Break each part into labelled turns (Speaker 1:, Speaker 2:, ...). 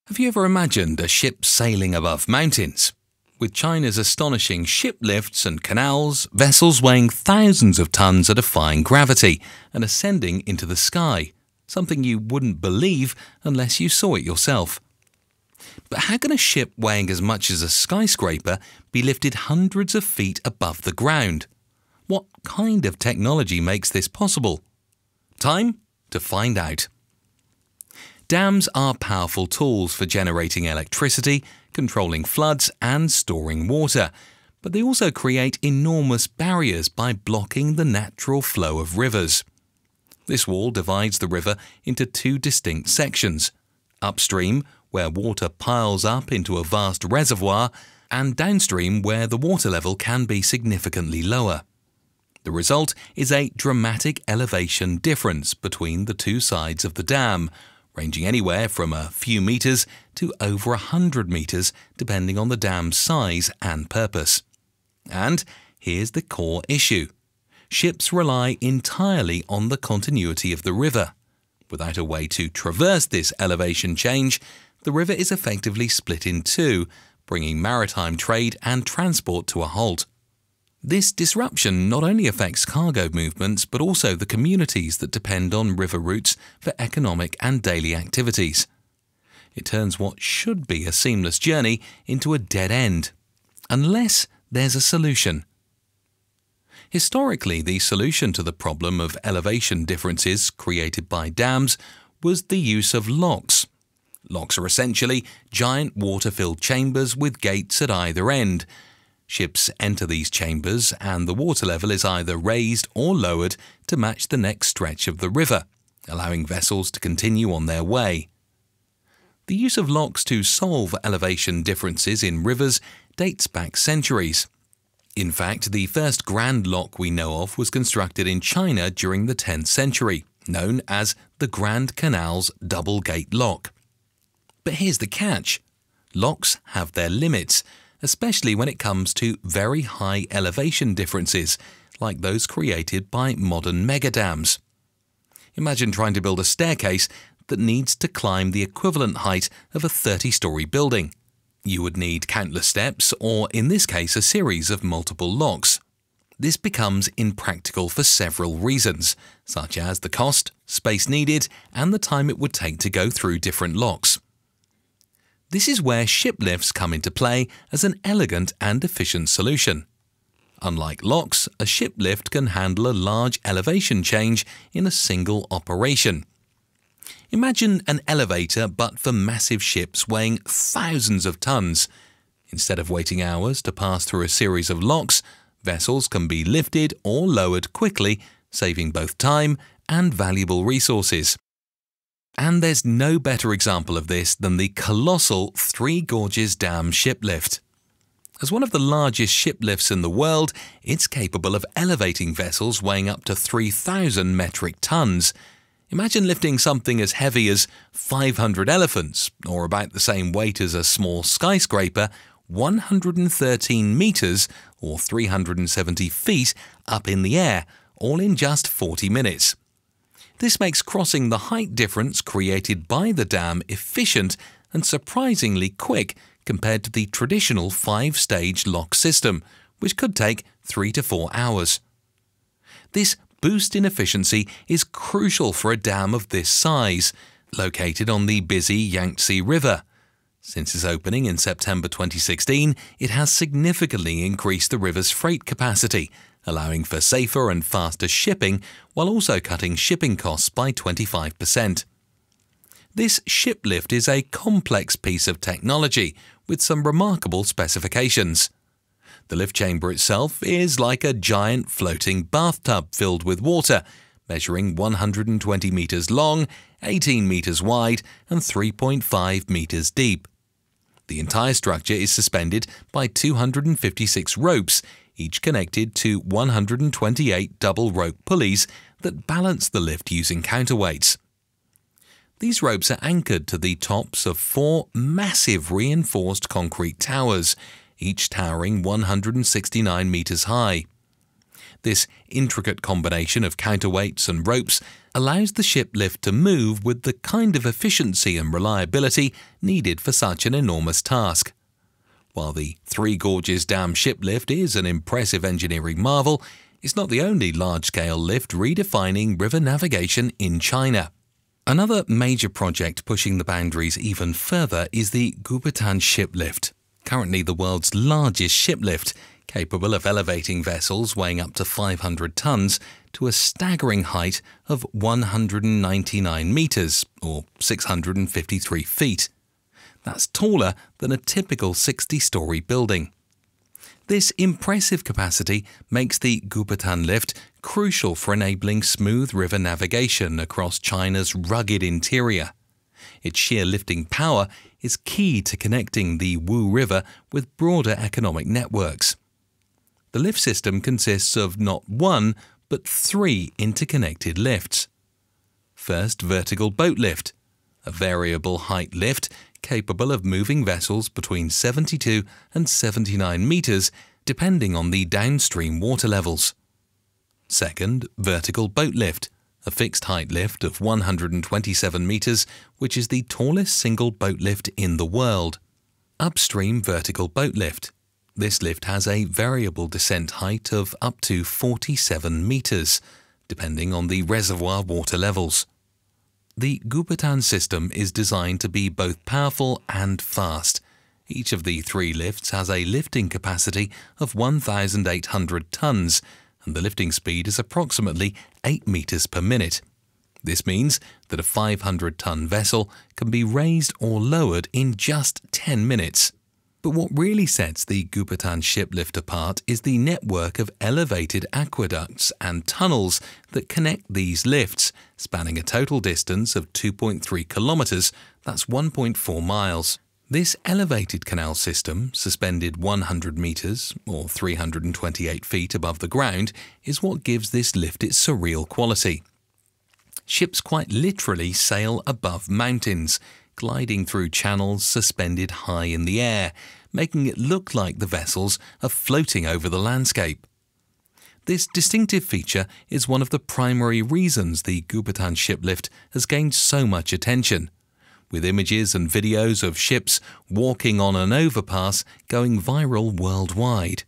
Speaker 1: Have you ever imagined a ship sailing above mountains? With China's astonishing ship lifts and canals, vessels weighing thousands of tons are defying gravity and ascending into the sky, something you wouldn't believe unless you saw it yourself. But how can a ship weighing as much as a skyscraper be lifted hundreds of feet above the ground? What kind of technology makes this possible? Time to find out. Dams are powerful tools for generating electricity, controlling floods and storing water, but they also create enormous barriers by blocking the natural flow of rivers. This wall divides the river into two distinct sections: upstream, where water piles up into a vast reservoir, and downstream, where the water level can be significantly lower. The result is a dramatic elevation difference between the two sides of the dam, ranging anywhere from a few meters to over 100 meters, depending on the dam's size and purpose. And here's the core issue. Ships rely entirely on the continuity of the river. Without a way to traverse this elevation change, the river is effectively split in two, bringing maritime trade and transport to a halt. This disruption not only affects cargo movements but also the communities that depend on river routes for economic and daily activities. It turns what should be a seamless journey into a dead end, unless there's a solution. Historically, the solution to the problem of elevation differences created by dams was the use of locks. Locks are essentially giant water-filled chambers with gates at either end. Ships enter these chambers and the water level is either raised or lowered to match the next stretch of the river, allowing vessels to continue on their way. The use of locks to solve elevation differences in rivers dates back centuries. In fact, the first grand lock we know of was constructed in China during the 10th century, known as the Grand Canal's double gate lock. But here's the catch. Locks have their limits, especially when it comes to very high elevation differences, like those created by modern megadams. Imagine trying to build a staircase that needs to climb the equivalent height of a 30-story building. You would need countless steps, or in this case, a series of multiple locks. This becomes impractical for several reasons, such as the cost, space needed, and the time it would take to go through different locks. This is where ship lifts come into play as an elegant and efficient solution. Unlike locks, a ship lift can handle a large elevation change in a single operation. Imagine an elevator but for massive ships weighing thousands of tons. Instead of waiting hours to pass through a series of locks, vessels can be lifted or lowered quickly, saving both time and valuable resources. And there's no better example of this than the colossal Three Gorges Dam ship lift. As one of the largest ship lifts in the world, it's capable of elevating vessels weighing up to 3,000 metric tons. Imagine lifting something as heavy as 500 elephants, or about the same weight as a small skyscraper, 113 meters or 370 feet up in the air, all in just 40 minutes. This makes crossing the height difference created by the dam efficient and surprisingly quick compared to the traditional 5-stage lock system, which could take 3 to 4 hours. This boost in efficiency is crucial for a dam of this size, located on the busy Yangtze River. Since its opening in September 2016, it has significantly increased the river's freight capacity, allowing for safer and faster shipping while also cutting shipping costs by 25%. This ship lift is a complex piece of technology with some remarkable specifications. The lift chamber itself is like a giant floating bathtub filled with water, measuring 120 meters long, 18 meters wide, and 3.5 meters deep. The entire structure is suspended by 256 ropes, each connected to 128 double rope pulleys that balance the lift using counterweights. These ropes are anchored to the tops of 4 massive reinforced concrete towers, each towering 169 meters high. This intricate combination of counterweights and ropes allows the ship lift to move with the kind of efficiency and reliability needed for such an enormous task. While the Three Gorges Dam ship lift is an impressive engineering marvel, it's not the only large-scale lift redefining river navigation in China. Another major project pushing the boundaries even further is the Goupitan ship lift, currently the world's largest ship lift, capable of elevating vessels weighing up to 500 tons to a staggering height of 199 meters, or 653 feet. That's taller than a typical 60-story building. This impressive capacity makes the Goupitan lift crucial for enabling smooth river navigation across China's rugged interior. Its sheer lifting power is key to connecting the Wu River with broader economic networks. The lift system consists of not one, but three interconnected lifts. First, vertical boat lift, a variable height lift capable of moving vessels between 72 and 79 meters, depending on the downstream water levels. Second, vertical boat lift, a fixed height lift of 127 meters, which is the tallest single boat lift in the world. Upstream vertical boat lift. This lift has a variable descent height of up to 47 meters, depending on the reservoir water levels. The Goupitan system is designed to be both powerful and fast. Each of the three lifts has a lifting capacity of 1,800 tons, and the lifting speed is approximately 8 meters per minute. This means that a 500-ton vessel can be raised or lowered in just 10 minutes. But what really sets the Goupitan ship lift apart is the network of elevated aqueducts and tunnels that connect these lifts, spanning a total distance of 2.3 kilometers, that's 1.4 miles. This elevated canal system, suspended 100 meters or 328 feet above the ground, is what gives this lift its surreal quality. Ships quite literally sail above mountains, gliding through channels suspended high in the air, making it look like the vessels are floating over the landscape. This distinctive feature is one of the primary reasons the Goupitan ship lift has gained so much attention, with images and videos of ships walking on an overpass going viral worldwide.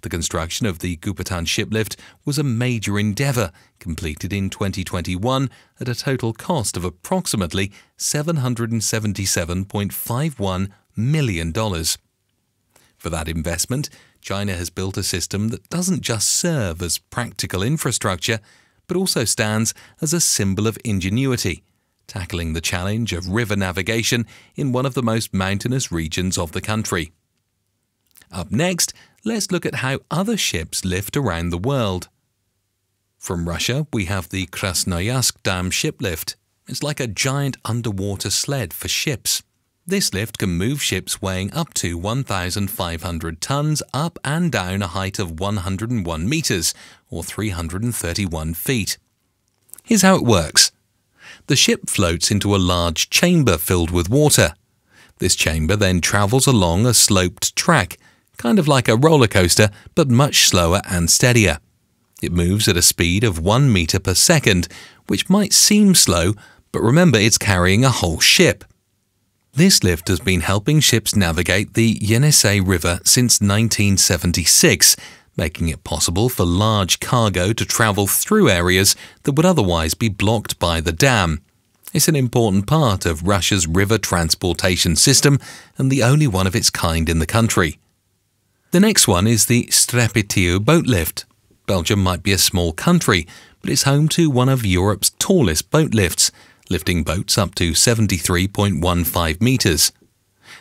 Speaker 1: The construction of the Goupitan ship lift was a major endeavour, completed in 2021 at a total cost of approximately $777.51 million. For that investment, China has built a system that doesn't just serve as practical infrastructure, but also stands as a symbol of ingenuity, tackling the challenge of river navigation in one of the most mountainous regions of the country. Up next, let's look at how other ships lift around the world. From Russia, we have the Krasnoyarsk Dam ship lift. It's like a giant underwater sled for ships. This lift can move ships weighing up to 1,500 tons up and down a height of 101 meters, or 331 feet. Here's how it works. The ship floats into a large chamber filled with water. This chamber then travels along a sloped track, kind of like a roller coaster, but much slower and steadier. It moves at a speed of 1 meter per second, which might seem slow, but remember it's carrying a whole ship. This lift has been helping ships navigate the Yenisei River since 1976, making it possible for large cargo to travel through areas that would otherwise be blocked by the dam. It's an important part of Russia's river transportation system and the only one of its kind in the country. The next one is the Strépy-Thieu boat lift. Belgium might be a small country, but it's home to one of Europe's tallest boat lifts, lifting boats up to 73.15 meters.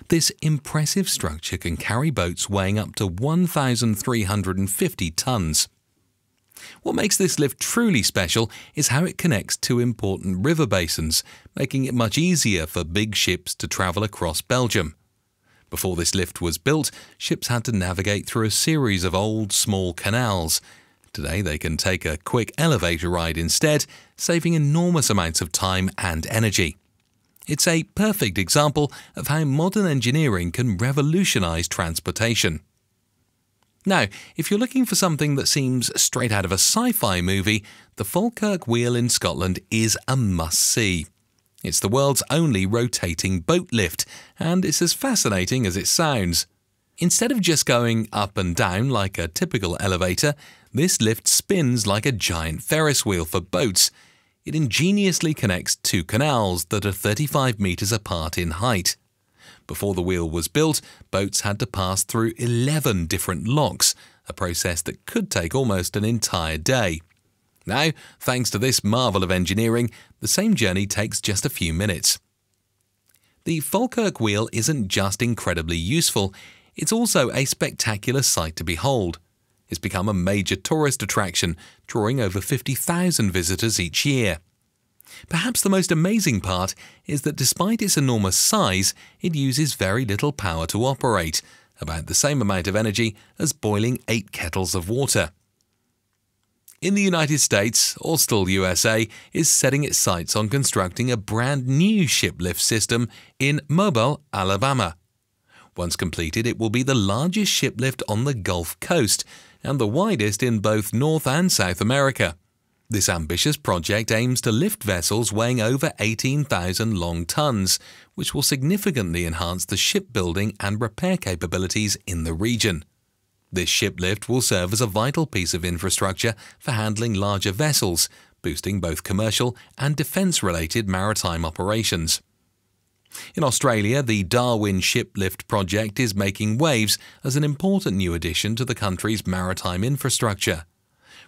Speaker 1: This impressive structure can carry boats weighing up to 1,350 tons. What makes this lift truly special is how it connects two important river basins, making it much easier for big ships to travel across Belgium. Before this lift was built, ships had to navigate through a series of old, small canals. Today they can take a quick elevator ride instead, saving enormous amounts of time and energy. It's a perfect example of how modern engineering can revolutionize transportation. Now, if you're looking for something that seems straight out of a sci-fi movie, the Falkirk Wheel in Scotland is a must-see. It's the world's only rotating boat lift, and it's as fascinating as it sounds. Instead of just going up and down like a typical elevator, this lift spins like a giant Ferris wheel for boats. It ingeniously connects two canals that are 35 meters apart in height. Before the wheel was built, boats had to pass through 11 different locks, a process that could take almost an entire day. Now, thanks to this marvel of engineering, the same journey takes just a few minutes. The Falkirk Wheel isn't just incredibly useful, it's also a spectacular sight to behold. It's become a major tourist attraction, drawing over 50,000 visitors each year. Perhaps the most amazing part is that despite its enormous size, it uses very little power to operate, about the same amount of energy as boiling 8 kettles of water. In the United States, Austal USA is setting its sights on constructing a brand new shiplift system in Mobile, Alabama. Once completed, it will be the largest shiplift on the Gulf Coast and the widest in both North and South America. This ambitious project aims to lift vessels weighing over 18,000 long tons, which will significantly enhance the shipbuilding and repair capabilities in the region. This shiplift will serve as a vital piece of infrastructure for handling larger vessels, boosting both commercial and defence-related maritime operations. In Australia, the Darwin Shiplift project is making waves as an important new addition to the country's maritime infrastructure.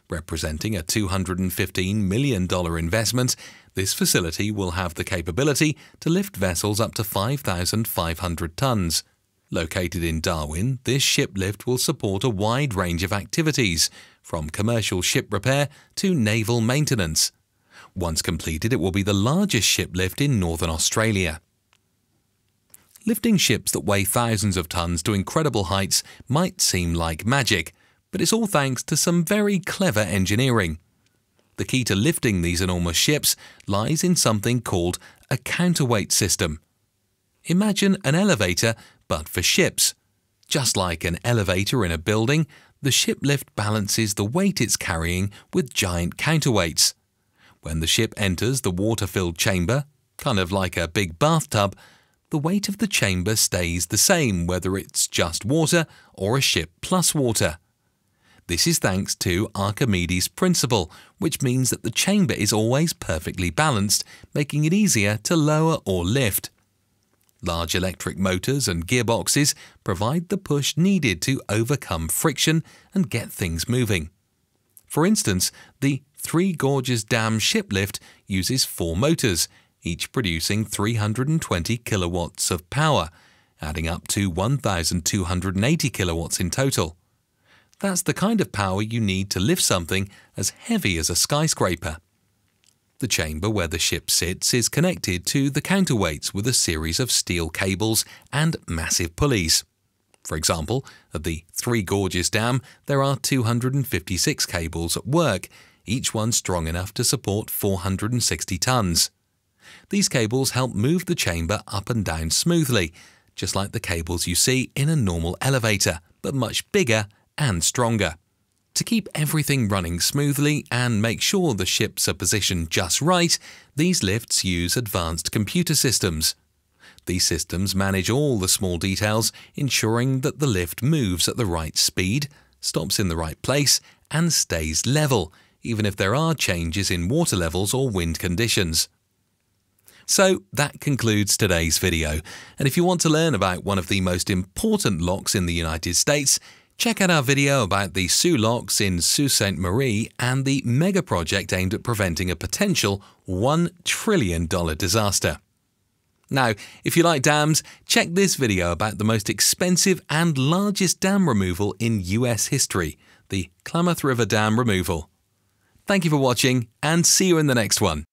Speaker 1: Representing a $215 million investment, this facility will have the capability to lift vessels up to 5,500 tons. Located in Darwin, this shiplift will support a wide range of activities, from commercial ship repair to naval maintenance. Once completed, it will be the largest shiplift in Northern Australia. Lifting ships that weigh thousands of tons to incredible heights might seem like magic, but it's all thanks to some very clever engineering. The key to lifting these enormous ships lies in something called a counterweight system. Imagine an elevator, but for ships. Just like an elevator in a building, the shiplift balances the weight it's carrying with giant counterweights. When the ship enters the water-filled chamber, kind of like a big bathtub, the weight of the chamber stays the same whether it's just water or a ship plus water. This is thanks to Archimedes' principle, which means that the chamber is always perfectly balanced, making it easier to lower or lift. Large electric motors and gearboxes provide the push needed to overcome friction and get things moving. For instance, the Three Gorges Dam shiplift uses 4 motors, each producing 320 kilowatts of power, adding up to 1,280 kilowatts in total. That's the kind of power you need to lift something as heavy as a skyscraper. The chamber where the ship sits is connected to the counterweights with a series of steel cables and massive pulleys. For example, at the Three Gorges Dam, there are 256 cables at work, each one strong enough to support 460 tons. These cables help move the chamber up and down smoothly, just like the cables you see in a normal elevator, but much bigger and stronger. To keep everything running smoothly and make sure the ships are positioned just right, these lifts use advanced computer systems. These systems manage all the small details, ensuring that the lift moves at the right speed, stops in the right place, and stays level, even if there are changes in water levels or wind conditions. So that concludes today's video, and if you want to learn about one of the most important locks in the United States, check out our video about the Soo locks in Sault Ste. Marie and the mega project aimed at preventing a potential $1 trillion disaster. Now, if you like dams, check this video about the most expensive and largest dam removal in US history, the Klamath River Dam removal. Thank you for watching, and see you in the next one.